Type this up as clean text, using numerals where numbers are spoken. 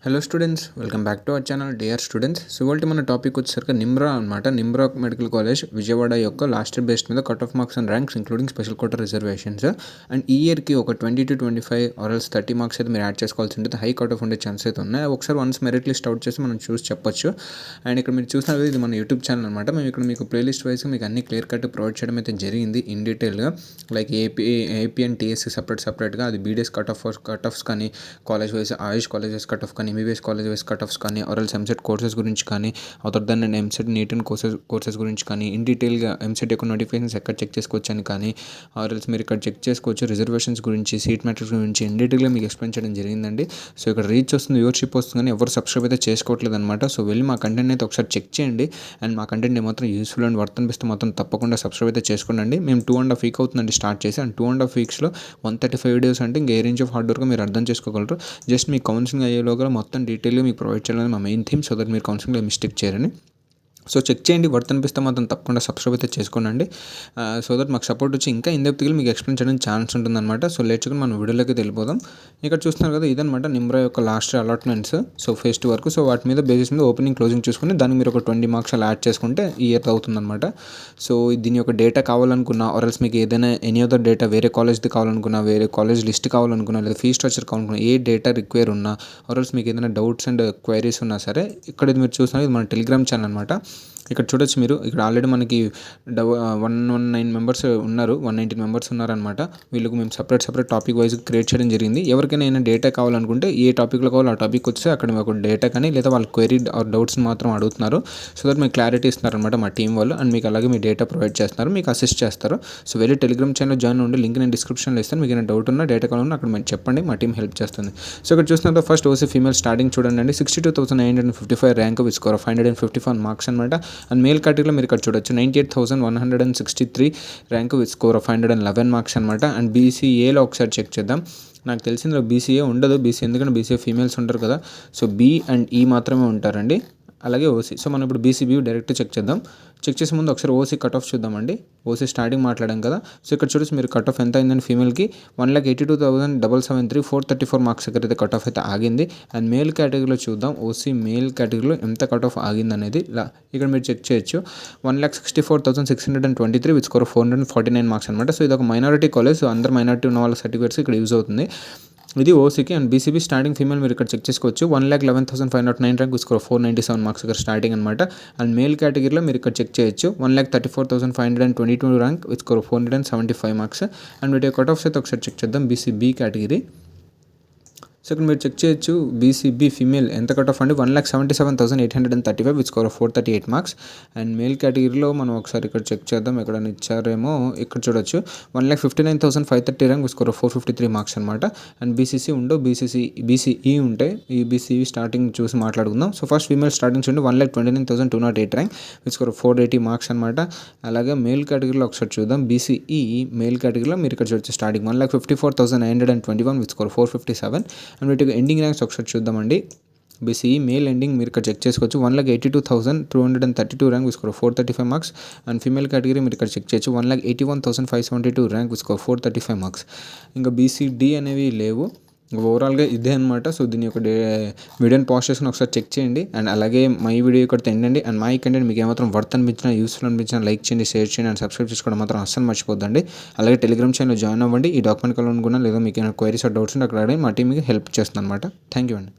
Hello students, welcome back to our channel dear students. So ఇవాళ మన topic వచ్చేసరికి నిమ్రా అనమాట. నిమ్రా మెడికల్ కాలేజ్ విజయవాడ యొక్క లాస్ట్ ఇయర్ బేస్డ్ మీద cut off marks and ranks including special quota reservations. And ఈ ఇయర్కి ఒక 20 to 25 ఆర్ఎల్స్ 30 మార్క్స్ అయితే మీరు యాడ్ చేసుకోవాల్సి ఉంటుంది. హై కట్ ఆఫ్ ఉండే ఛాన్స్ అయితే ఉన్నాయి. ఒకసారి వన్స్ మెరిట్ లిస్ట్ అవుట్ చేసి మనం చూసి చెప్పొచ్చు. అండ్ ఇక్కడ మీరు చూసినా ఇది మన యూట్యూబ్ ఛానల్ అనమాట. మేము ఇక్కడ మీకు ప్లేలిస్ట్ వైజ్ మీకు అన్ని క్లియర్ కట్ ప్రొవైడ్ చేయడం అయితే జరిగింది ఇన్ డీటెయిల్గా. లైక్ ఏపీ అండ్ టీఎస్సీ సపరేట్గా అది బీడీఎస్ కట్ ఆఫ్స్ కానీ, college wise AYUSH colleges cut off కానీ, MBBS college wise cut offs కానీ, ఆర్ఎల్స్ ఎంసెట్ కోర్సెస్ గురించి కానీ, other than and EAMCET NEET and courses గురించి కానీ, ఇన్ డీటెయిల్గా ఎంసెట్ యొక్క నోటిఫికేషన్స్ ఎక్కడ చెక్ చేసుకోవచ్చు అని కానీ, ఆర్ఎల్స్ మీరు ఇక్కడ చెక్ చేసుకోవచ్చు రిజర్వేషన్స్ గురించి, సీట్ మ్యాట్రిక్స్ గురించి ఇన్ డీటెయిల్గా మీకు ఎక్స్ప్లెయిన్ చేయడం జరిగిందండి. సో ఇక్కడ రీచ్ వస్తుంది, వ్యూవర్షిప్ వస్తుంది, కానీ ఎవరు సబ్స్క్రైబ్ అయితే చేసుకోవట్లేదు అనమాట. సో వెళ్ళి మా కంటెంట్ అయితే ఒకసారి చెక్ చేయండి. అండ్ మా కంటెంట్ ఏమాత్రం యూస్ఫుల్ అండ్ వర్త్ అనిపిస్తే మాత్రం తప్పకుండా సబ్స్క్రైబ్ అయితే చేసుకోండి. మేము 2.5 వీక్ అవుతుందండి స్టార్ట్ చేసి. అండ్ 2.5 వీక్స్లో 135 వీడియోస్ అంటే ఇంకా ఏ రేంజ్ ఆఫ్ హార్డ్ వర్క్ మీరు అర్థం చేసుకోగలరు. జస్ట్ మీ కౌన్సిలింగ్ అయ్యేలోగా మొత్తం డీటెయిల్గా మీకు ప్రొవైడ్ చేయాలని మా మెయిన్ థీమ్, సో దట్ మీరు కౌన్సిలింగ్లో మిస్టేక్ చేయరని. సో చెక్ చేయండి, వర్త్ అనిపిస్తే మాత్రం తప్పకుండా సబ్స్క్రైబ్ అయితే చేసుకోండి. సో దట్ మాకు సపోర్ట్ వచ్చి ఇంకా ఇందెప్తికి మీకు ఎక్స్ప్లెయిన్ చేయడానికి ఛాన్స్ ఉంటుందన్నమాట. సో లేట్ చేయకుండా మనం వీడియోలోకి వెళ్ళిపోదాం. ఇక్కడ చూస్తున్నారు కదా, ఇదనమాట నిమ్రా యొక్క లాస్ట్ అలాట్మెంట్స్. సో ఫేజ్ 2 వరకు. సో వాటి మీద బేసిస్ మీద ఓపెనింగ్ క్లోజింగ్ చూసుకుని దానికి మీరు ఒక 20 మార్క్స్ అలా యాడ్ చేసుకుంటే ఈ ఇయర్ అవుతుందన్నమాట. సో దీని యొక్క డేటా కావాలనుకున్నా, ఆర్ఎల్స్ మీకు ఏదైనా ఎనీ అదర్ డేటా వేరే కాలేజ్ది కావాలనుకున్నా, వేరే కాలేజ్ లిస్ట్ కావాలనుకున్నా, లేదా ఫీ స్ట్రక్చర్ కావాలనుకున్నా, ఏ డేటా రిక్వైర్ ఉన్నా, ఆర్ఎల్స్ మీకు ఏదైనా డౌట్స్ అండ్ క్వైరీస్ ఉన్నా సరే, ఇక్కడ ఇది మీరు చూస్తున్నారు, ఇది మన టెలిగ్రామ్ ఛానల్ అనమాట. ఇక్కడ చూడొచ్చు మీరు, ఇక్కడ ఆల్రెడీ మనకి 119 మెంబర్స్ ఉన్నారు, 119 మెంబర్స్ ఉన్నారనమాట. వీళ్ళకి మేము సపరేట్ టాపిక్ వైజ్ క్రియేట్ చేయడం జరిగింది. ఎవరికైనా డేటా కావాలనుకుంటే ఏ టాపిక్లో కావాలో ఆ టాపిక్ వచ్చి అక్కడ ఒక డేటా కానీ లేదా వాళ్ళ క్వైరీ ఆర్ డౌట్స్ని మాత్రం అడుగుతున్నారు. సో దట్ మీకు క్లారిటీ ఇస్తున్నారనమాట మా టీం వాళ్ళు. అండ్ మీకు అలాగే మీ డేటా ప్రొవైడ్ చేస్తున్నారు, మీకు అసిస్ట్ చేస్తారు. సో వెళ్ళి టెలిగ్రామ్ ఛానల్ జాయిన్ ఉండి లింక్ నేను డిస్క్రిప్షన్లో ఇస్తాను. మీకు ఏమైనా డౌట్ ఉన్నా, డేటా కావాలన్నా అక్కడ మీరు చెప్పండి, మా టీం హెల్ప్ చేస్తుంది. సో ఇక్కడ చూస్తున్నారు ఫస్ట్ ఓసీ ఫీమేల్ స్టార్టింగ్ చూడండి, 62,955 rank with score of 551 marks అనమాట. అండ్ మేల్ కేటగిరీలో మీరు ఇక్కడ చూడొచ్చు 98,163 rank with score of 511 marks అనమాట. అండ్ బీసీఏలో ఒకసారి చెక్ చేద్దాం. నాకు తెలిసింది బీసీఏ ఉండదు, ఎందుకంటే బీసీఏ ఫీమేల్స్ ఉంటారు కదా. సో బీ అండ్ ఈ మాత్రమే ఉంటారండి. అలాగే ఓసీ. సో మనం ఇప్పుడు బీసీబీ డైరెక్ట్ చెక్ చేద్దాం. చెక్ చేసే ముందు ఒకసారి ఓసీ కట్ ఆఫ్ చూద్దామండి. ఓసీ స్టార్టింగ్ మాట్లాడాం కదా. సో ఇక్కడ చూడొచ్చు మీరు కట్ ఆఫ్ ఎంత అయిందని ఫీమేల్కి 1,82,773 434 మార్క్స్ దగ్గర అయితే కట్ ఆఫ్ అయితే ఆగింది. అండ్ మేల్ కేటగిరీలో చూద్దాం, ఓసీ మేల్ కేటగిరీలో ఎంత కట్ ఆఫ్ ఆగింది అనేది ఇక్కడ మీరు చెక్ చేయొచ్చు. 1,64,623 విత్ స్కోర్ 449 మార్క్స్ అనమాట. సో ఇది ఒక మైనారిటీ కాలేజ్. సో అందరు మైనారిటీ ఉన్న వాళ్ళ సర్టిఫికేట్స్ ఇక్కడ యూజ్ అవుతుంది. ఇది ఓసీకి. అండ్ బీసీబీ స్టార్టింగ్ ఫీమేల్ మీరు ఇక్కడ చెక్ చేసుకోవచ్చు. 1,11,509 ర్యాంక్ స్కోర్ 497 మార్క్స్ ఇక్కడ స్టార్టింగ్ అనమాట. అండ్ మేల్ కేటగిరీలో మీరు ఇక్కడ చెక్ చేయొచ్చు. 1,34,522 rank with score 475 marks. And వీటి కట్ ఆఫ్స్ అయితే ఒకసారి చెక్ చేద్దాం. BCB category. సో ఇక్కడ మీరు చెక్ చేయొచ్చు బీసీబీ ఫీమేల్ ఎంత కట్ ఆఫ్ అండి, 1,77,835 with score 438 marks. And male కేటగిరీలో మనం ఒకసారి ఇక్కడ చెక్ చేద్దాం, ఎక్కడైనా ఇచ్చారేమో. ఇక్కడ చూడొచ్చు 1,59,530 ర్యాంక్ విత్ స్కోర్ 453 మార్క్స్ అనమాట. అండ్ బీసీసీ ఉండవు, బీసీఈ ఉంటాయి. ఈ బీసీఈ స్టార్టింగ్ చూసి మాట్లాడుకుందాం. సో ఫస్ట్ ఫీమేల్ స్టార్టింగ్ చూడండి, 1,29,208 ర్యాంక్ విత్ స్కోర్ 480 మార్క్స్ అనమాట. అలాగే మేల్ కేటగిరీలో ఒకసారి చూద్దాం. బీసీఈ మేల్ కేటగిరీలో మీరు ఇక్కడ చూడొచ్చు స్టార్టింగ్ 1,54,921 విత్ స్కోర్ 457. అండ్ వీటికి ఎండింగ్ ర్యాంక్స్ ఒకసారి చూద్దామండి. బీసీఈ మేల్ ఎండింగ్ మీరు ఇక్కడ చెక్ చేసుకోవచ్చు. 1,82,232 rank with score 435 marks. And female category మీరు ఇక్కడ చెక్ చేయొచ్చు. 1,81,572 ర్యాంక్ విత్ స్కోర్ 435 మార్క్స్. ఇంకా బీసీడీ అనేవి లేవు. ఓవరాల్గా ఇదే అనమాట. సో దీని యొక్క వీడియోని పాస్ట్ చేసుకుని ఒకసారి చెక్ చేయండి. అండ్ అలాగే మా ఈ వీడియో ఇక్కడ తినండి. అండ్ మా ఈ కంటెంట్ మీకు ఏమాత్రం వర్త్ అనిపించినా, యూస్ఫుల్ అనిపించినా లైక్ చేయండి, షేర్ చేయండి, అండ్ సబ్స్క్రైబ్ చేసుకోవడం మాత్రం అస్సలు మర్చిపోద్దండి. అలాగే టెలిగ్రామ్ ఛానల్ జాయిన్ అవ్వండి. ఈ డాక్యుమెంట్ కావాలనుకున్నా లేదా మీకు ఏమైనా క్వైరీస్ ఆర్ డౌట్స్ ఉంటే అక్కడ మా టీం మీకు హెల్ప్ చేస్తుంది అనమాట. థ్యాంక్ యూ అండి.